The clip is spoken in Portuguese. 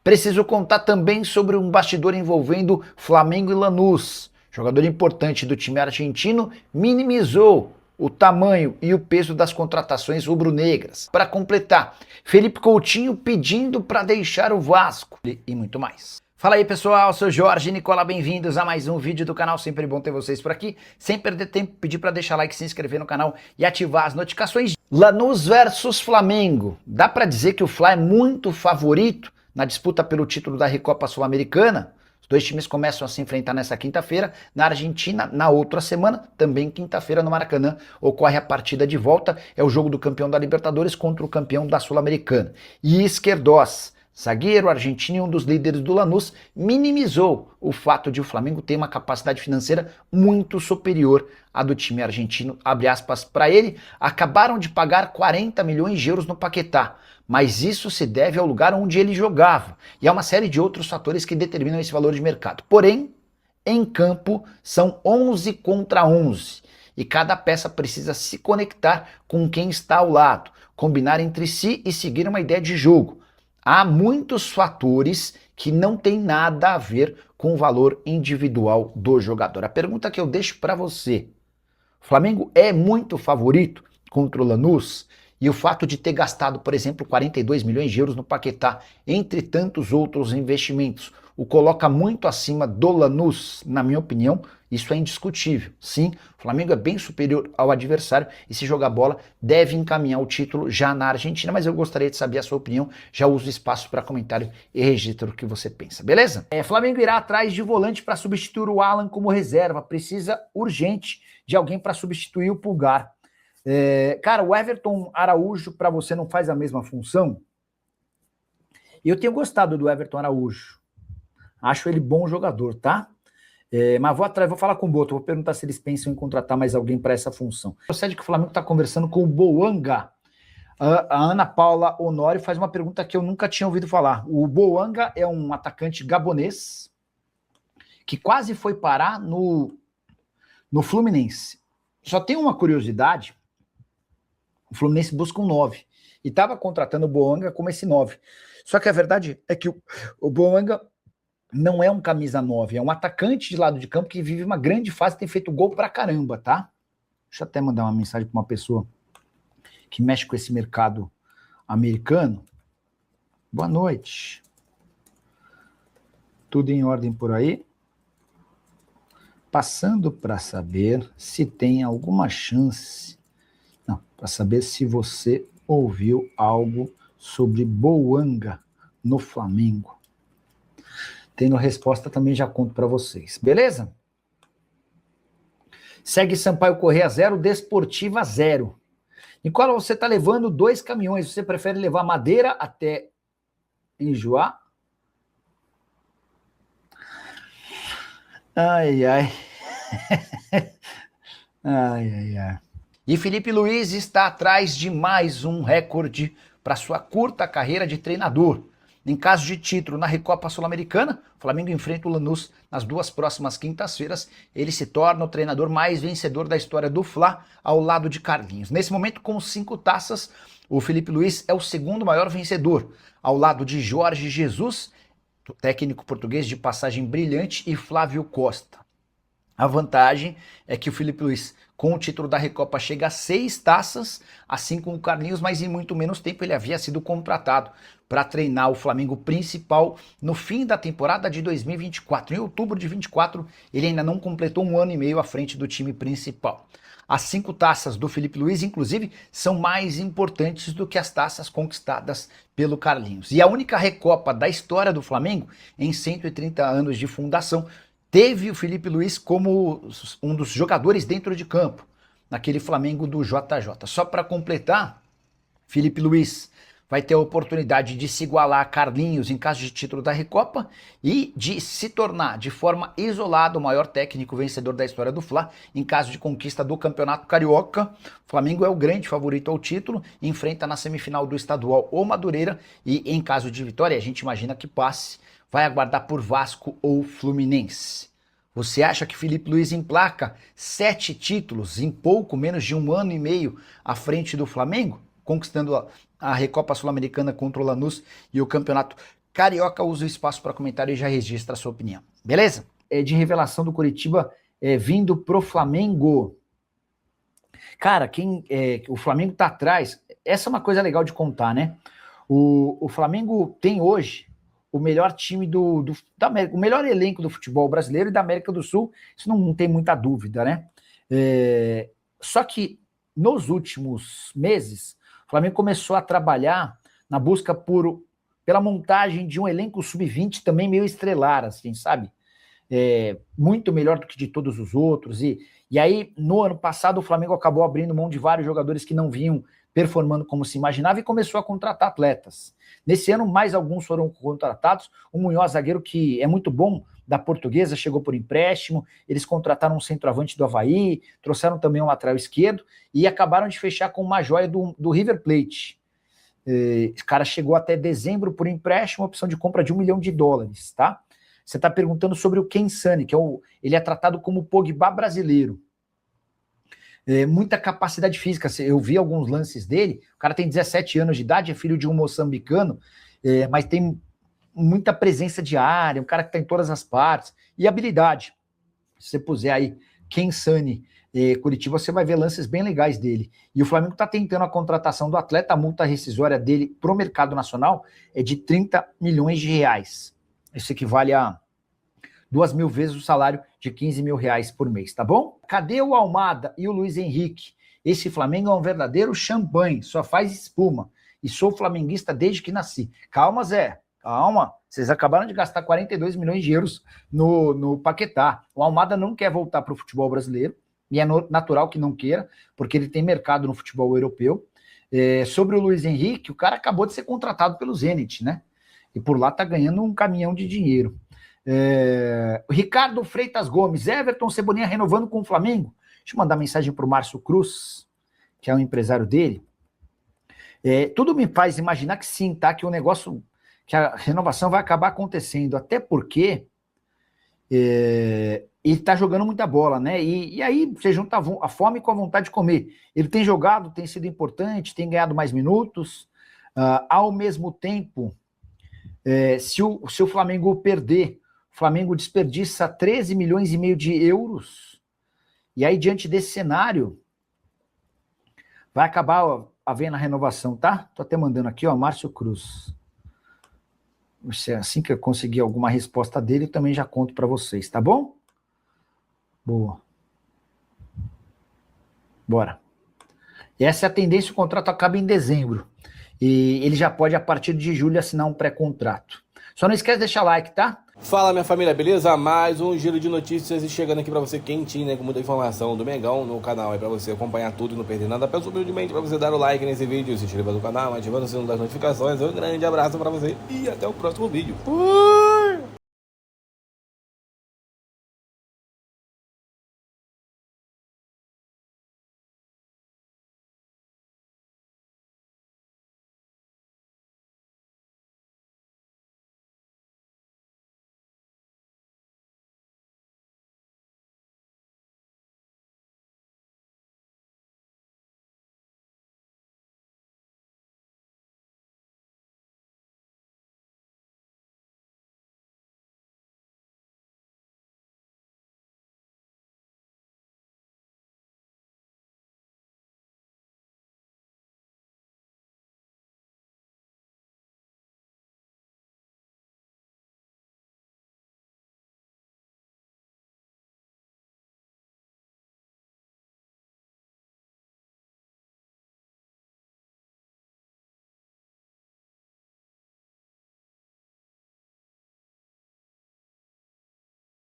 Preciso contar também sobre um bastidor envolvendo Flamengo e Lanús. Jogador importante do time argentino minimizou o tamanho e o peso das contratações rubro-negras. Para completar, Felipe Coutinho pedindo para deixar o Vasco e muito mais. Fala aí pessoal, sou Jorge Nicola, bem-vindos a mais um vídeo do canal, sempre bom ter vocês por aqui. Sem perder tempo, pedir para deixar like, se inscrever no canal e ativar as notificações. Lanús versus Flamengo, dá para dizer que o Fla é muito favorito na disputa pelo título da Recopa Sul-Americana? Os dois times começam a se enfrentar nessa quinta-feira, na Argentina, na outra semana, também quinta-feira no Maracanã, ocorre a partida de volta, é o jogo do campeão da Libertadores contra o campeão da Sul-Americana. E Izquierdoz, zagueiro argentino e um dos líderes do Lanús, minimizou o fato de o Flamengo ter uma capacidade financeira muito superior à do time argentino. Abre aspas para ele, acabaram de pagar 40 milhões de euros no Paquetá, mas isso se deve ao lugar onde ele jogava e a uma série de outros fatores que determinam esse valor de mercado. Porém, em campo são 11 contra 11 e cada peça precisa se conectar com quem está ao lado, combinar entre si e seguir uma ideia de jogo. Há muitos fatores que não têm nada a ver com o valor individual do jogador. A pergunta que eu deixo para você: o Flamengo é muito favorito contra o Lanús? E o fato de ter gastado, por exemplo, 42 milhões de euros no Paquetá, entre tantos outros investimentos, o coloca muito acima do Lanús? Na minha opinião, isso é indiscutível. Sim, o Flamengo é bem superior ao adversário e, se jogar bola, deve encaminhar o título já na Argentina, mas eu gostaria de saber a sua opinião. Já uso o espaço para comentário e registro o que você pensa, beleza? Flamengo irá atrás de volante para substituir o Alan como reserva, precisa urgente de alguém para substituir o Pulgar. Cara, o Everton Araújo para você não faz a mesma função? Eu tenho gostado do Everton Araújo. Acho ele bom jogador, tá? Mas vou falar com o Boto, vou perguntar se eles pensam em contratar mais alguém para essa função. Procede que o Flamengo está conversando com o Boanga. A Ana Paula Honório faz uma pergunta que eu nunca tinha ouvido falar. O Boanga é um atacante gabonês que quase foi parar no Fluminense. Só tem uma curiosidade: o Fluminense busca um 9 e estava contratando o Boanga como esse 9. Só que a verdade é que o Boanga não é um camisa 9, é um atacante de lado de campo que vive uma grande fase, tem feito gol pra caramba, tá? Deixa eu até mandar uma mensagem para uma pessoa que mexe com esse mercado americano. Boa noite. Tudo em ordem por aí? Passando para saber se tem alguma chance... Não, para saber se você ouviu algo sobre Boanga no Flamengo. Tendo resposta também já conto para vocês, beleza? Segue Sampaio Corrêa 0, Desportiva 0. Nicola, você está levando 2 caminhões, você prefere levar madeira até enjoar? Ai, ai. Ai, ai, ai. E Felipe Luiz está atrás de mais um recorde para sua curta carreira de treinador. Em caso de título na Recopa Sul-Americana, o Flamengo enfrenta o Lanús nas 2 próximas quintas-feiras. Ele se torna o treinador mais vencedor da história do Fla, ao lado de Carlinhos. Nesse momento, com 5 taças, o Felipe Luiz é o segundo maior vencedor, ao lado de Jorge Jesus, técnico português de passagem brilhante, e Flávio Costa. A vantagem é que o Felipe Luiz, com o título da Recopa, chega a 6 taças, assim como o Carlinhos, mas em muito menos tempo ele havia sido contratado para treinar o Flamengo principal no fim da temporada de 2024. Em outubro de 2024, ele ainda não completou 1 ano e meio à frente do time principal. As 5 taças do Felipe Luiz, inclusive, são mais importantes do que as taças conquistadas pelo Carlinhos. E a única Recopa da história do Flamengo, em 130 anos de fundação, teve o Felipe Luiz como um dos jogadores dentro de campo, naquele Flamengo do JJ. Só para completar, Felipe Luiz vai ter a oportunidade de se igualar a Carlinhos em caso de título da Recopa e de se tornar, de forma isolada, o maior técnico vencedor da história do Fla em caso de conquista do Campeonato Carioca. O Flamengo é o grande favorito ao título, enfrenta na semifinal do estadual o Madureira e, em caso de vitória, a gente imagina que passe, vai aguardar por Vasco ou Fluminense. Você acha que Felipe Luiz emplaca 7 títulos em pouco menos de 1 ano e meio à frente do Flamengo, conquistando a Recopa Sul-Americana contra o Lanús e o Campeonato Carioca usa o espaço para comentário e já registra a sua opinião. Beleza? De revelação do Coritiba vindo pro Flamengo. Cara, o Flamengo tá atrás. Essa é uma coisa legal de contar, né? O Flamengo tem hoje o melhor time da América, o melhor elenco do futebol brasileiro e da América do Sul. Isso não tem muita dúvida, né? Só que nos últimos meses, o Flamengo começou a trabalhar na busca pela montagem de um elenco sub-20 também meio estrelar, assim, sabe? Muito melhor do que de todos os outros. E aí, no ano passado, o Flamengo acabou abrindo mão de vários jogadores que não vinham performando como se imaginava e começou a contratar atletas. Nesse ano, mais alguns foram contratados. O Munhoz, zagueiro que é muito bom, da Portuguesa, chegou por empréstimo. Eles contrataram um centroavante do Avaí, trouxeram também um lateral esquerdo e acabaram de fechar com uma joia do River Plate. Esse cara chegou até dezembro por empréstimo, opção de compra de $1 milhão, tá? Você está perguntando sobre o Ken Sani, ele é tratado como o Pogba brasileiro. Muita capacidade física, eu vi alguns lances dele, o cara tem 17 anos de idade, é filho de um moçambicano, mas tem muita presença de área, um cara que está em todas as partes, e habilidade. Se você puser aí Ken Sani, Curitiba, você vai ver lances bem legais dele. E o Flamengo está tentando a contratação do atleta, a multa rescisória dele para o mercado nacional é de R$30 milhões. Isso equivale a 2.000 vezes o salário de R$15 mil por mês, tá bom? Cadê o Almada e o Luiz Henrique? Esse Flamengo é um verdadeiro champanhe, só faz espuma. E sou flamenguista desde que nasci. Calma, Zé, calma. Vocês acabaram de gastar 42 milhões de euros no Paquetá. O Almada não quer voltar para o futebol brasileiro, e é natural que não queira, porque ele tem mercado no futebol europeu. Sobre o Luiz Henrique, o cara acabou de ser contratado pelo Zenit, né? E por lá tá ganhando um caminhão de dinheiro. Ricardo Freitas Gomes, Everton Cebolinha renovando com o Flamengo. Deixa eu mandar mensagem para o Márcio Cruz, que é o empresário dele. Tudo me faz imaginar que sim, tá? Que o negócio, que a renovação vai acabar acontecendo, até porque ele tá jogando muita bola, né? E aí você junta a fome com a vontade de comer. Ele tem jogado, tem sido importante, tem ganhado mais minutos. Ao mesmo tempo, se o Flamengo perder, o Flamengo desperdiça 13,5 milhões de euros. E aí, diante desse cenário, vai acabar havendo a renovação, tá? Tô até mandando aqui, ó, Márcio Cruz. Assim que eu conseguir alguma resposta dele, eu também já conto para vocês, tá bom? Boa. Bora. E essa é a tendência, o contrato acaba em dezembro. E ele já pode, a partir de julho, assinar um pré-contrato. Só não esquece de deixar like, tá? Fala, minha família, beleza? Mais um giro de notícias e chegando aqui pra você quentinho, né? Com muita informação do Mengão no canal aí pra você acompanhar tudo e não perder nada. Peço humildemente pra você dar o like nesse vídeo, se inscrever no canal, ativando o sino das notificações. Um grande abraço pra você e até o próximo vídeo.